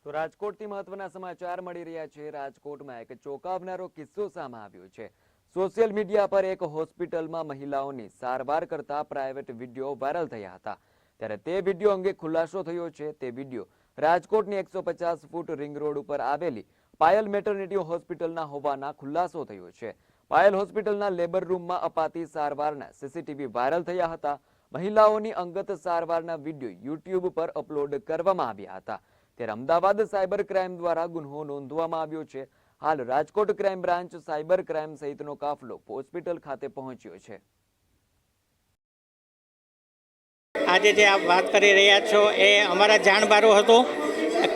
તો રાજકોટથી મહત્વના સમાચાર મળી રહ્યા છે। રાજકોટમાં એક ચોંકાવનારો કિસ્સો સામે આવ્યો છે। સોશિયલ મીડિયા પર એક હોસ્પિટલમાં મહિલાઓની સારવાર કરતા પ્રાઇવેટ વિડીયો વાયરલ થયા હતા। ત્યારે તે વિડીયો અંગે ખુલાસો થયો છે। તે વિડીયો રાજકોટની 150 ફૂટ રિંગ રોડ ઉપર આવેલી પાયલ મેટર્નિટી હોસ્પિટલના હોવાના ખુલાસો થયો છે। પાયલ હોસ્પિટલના લેબર રૂમમાં અપાતી સારવારના સીસીટીવી વાયરલ થયા હતા। મહિલાઓની અંગત સારવારના વિડીયો યુટ્યુબ પર અપલોડ કરવામાં આવ્યા હતા। ત્યારે અમદાવાદ સાયબર ક્રાઇમ દ્વારા ગુન્હો નોંધવામાં આવ્યો છે। હાલ Rajkot crime branch cyber crime સહિતનો કાફલો હોસ્પિટલ ખાતે પહોંચ્યો છે। આજે જે આપ વાત કરી રહ્યા છો એ અમારા જાણબારું હતું।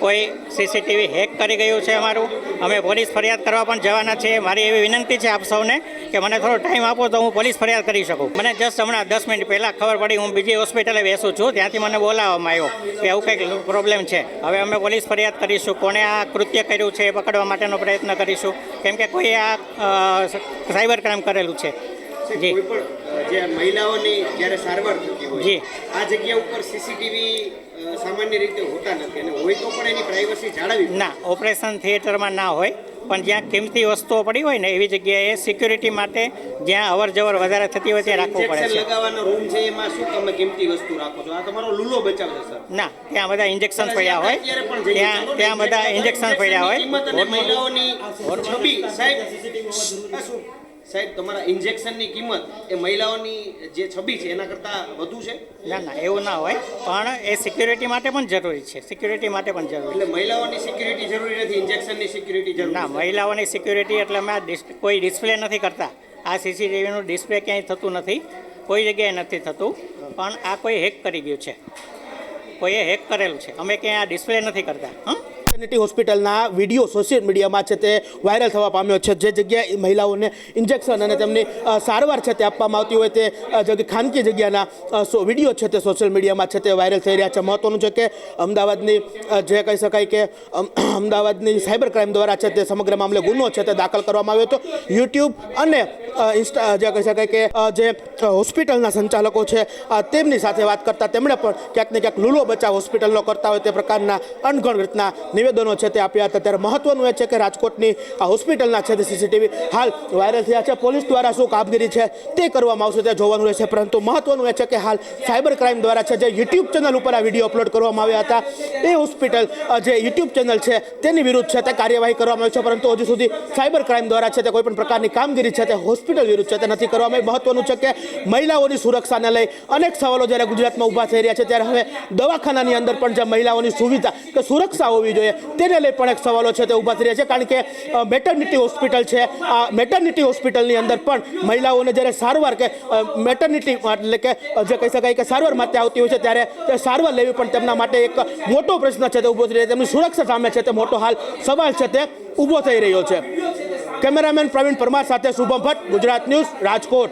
કોઈ સીસીટીવી હેક કરી ગયું છે અમારું। અમે પોલીસ ફરિયાદ કરવા પણ જવાના છીએ। મારી એવી વિનંતી છે આપ સૌને કે મને થોડો ટાઈમ આપો તો હું પોલીસ ફરિયાદ કરી શકું। મને જસ્ટ હમણાં 10 મિનિટ પહેલાં ખબર પડી, હું બીજી હોસ્પિટલે બેસું છું, ત્યાંથી મને બોલાવવામાં આવ્યો કે આવું કંઈક પ્રોબ્લેમ છે। હવે અમે પોલીસ ફરિયાદ કરીશું। કોણે આ કૃત્ય કર્યું છે એ પકડવા માટેનો પ્રયત્ન કરીશું, કેમ કે કોઈ આ સાયબર ક્રાઇમ કરેલું છે। જી, જે મહિલાઓની જ્યારે સારવાર થતી હોય જી, આ જગ્યા ઉપર સીસીટીવી સામાન્ય રીતે હોતા નથી, અને હોય તો પણ એની પ્રાઇવસી જાળવવી ના, ઓપરેશન થિયેટરમાં ના હોય, પણ જ્યાં કિંમતી વસ્તુઓ પડી હોય ને એવી જગ્યાએ સિક્યુરિટી માટે જ્યાં અવર જવર વધારે થતી હોય ત્યાં રાખવું પડે છે। લગાવવાનો રૂમ છે, એમાં શું તમે કિંમતી વસ્તુ રાખો છો? આ તમારો લૂલો બચાવ છે સર? ના, ત્યાં બધા ઇન્જેક્શન પડ્યા હોય, ત્યાં બધા ઇન્જેક્શન પડ્યા હોય। કિંમત અને મહિલાઓની છબી સાહેબ સાહેબ તમારા ઇન્જેક્શનની કિંમત એ મહિલાઓની જે છબી છે એના કરતાં વધુ છે? ના ના, એવું ના હોય, પણ એ સિક્યુરિટી માટે પણ જરૂરી છે। સિક્યુરિટી માટે પણ જરૂરી એટલે મહિલાઓની સિક્યુરિટી જરૂરી નથી, ઇન્જેક્શનની સિક્યુરિટી જરૂરી ના, મહિલાઓની સિક્યુરિટી એટલે અમે કોઈ ડિસ્પ્લે નથી કરતા। આ સીસીટીવીનું ડિસ્પ્લે ક્યાંય થતું નથી, કોઈ જગ્યાએ નથી થતું, પણ આ કોઈ હેક કરી ગયું છે, કોઈએ હેક કરેલું છે। અમે ક્યાંય આ ડિસ્પ્લે નથી કરતા। મેટર્નિટી હોસ્પિટલના વિડીયો સોશિયલ મીડિયામાં છે તે વાયરલ થવા પામ્યો છે। જે જગ્યાએ મહિલાઓને ઇન્જેક્શન અને તેમની સારવાર છે તે આપવામાં આવતી હોય તે ખાનગી જગ્યાના વિડીયો છે તે સોશિયલ મીડિયામાં છે તે વાયરલ થઈ રહ્યા છે। મહત્વનું છે કે અમદાવાદની જે કહી શકાય કે અમદાવાદની સાયબર ક્રાઇમ દ્વારા છે તે સમગ્ર મામલે ગુનો છે તે દાખલ કરવામાં આવ્યો હતો। યુટ્યુબ અને જે કહી શકાય કે જે હોસ્પિટલના સંચાલકો છે તેમની સાથે વાત કરતા તેમણે પણ ક્યાંક ને ક્યાંક લૂલો બચાવ હોસ્પિટલનો કરતા હોય તે પ્રકારના અણઘડ રીતના નિવેદનો છે તે આપ્યા હતા। ત્યારે મહત્વનું એ છે કે રાજકોટની આ હોસ્પિટલના છે તે સીસીટીવી હાલ વાયરલ થયા છે। પોલીસ દ્વારા શું કામગીરી છે તે કરવામાં આવશે તે જોવાનું રહેશે, પરંતુ મહત્વનું એ છે કે હાલ સાયબર ક્રાઇમ દ્વારા છે જે યુટ્યુબ ચેનલ ઉપર આ વિડીયો અપલોડ કરવામાં આવ્યા હતા એ હોસ્પિટલ જે યુટ્યુબ ચેનલ છે તેની વિરુદ્ધ છે તે કાર્યવાહી કરવામાં આવી છે, પરંતુ હજુ સુધી સાયબર ક્રાઇમ દ્વારા છે તે કોઈપણ પ્રકારની કામગીરી છે તે હોસ્પિટલ વિરુદ્ધ છે તે નથી કરવામાં આવી। મહત્વનું છે કે મહિલાઓની સુરક્ષાને લઈ અનેક સવાલો જ્યારે ગુજરાતમાં ઊભા થઈ રહ્યા છે, ત્યારે હવે દવાખાનાની અંદર પણ જે મહિલાઓની સુવિધા કે સુરક્ષા હોવી જોઈએ તેને લઈ પણ એક સવાલો છે તે ઊભા થઈ રહ્યા છે। કારણ કે મેટર્નિટી હોસ્પિટલ છે, આ મેટર્નિટી હોસ્પિટલની અંદર પણ મહિલાઓને જ્યારે સારવાર કે મેટર્નિટી એટલે કે જે કહી શકાય કે સારવાર માટે આવતી હોય છે ત્યારે તે સારવાર લેવી પણ તેમના માટે એક મોટો પ્રશ્ન છે તે ઊભો થઈ રહ્યો છે। તેમની સુરક્ષા સામે છે તે મોટો હાલ સવાલ છે તે ઊભો થઈ રહ્યો છે। કેમેરામેન પ્રવીણ પરમાર સાથે શુભમ ભટ્ટ, ગુજરાત ન્યૂઝ, રાજકોટ।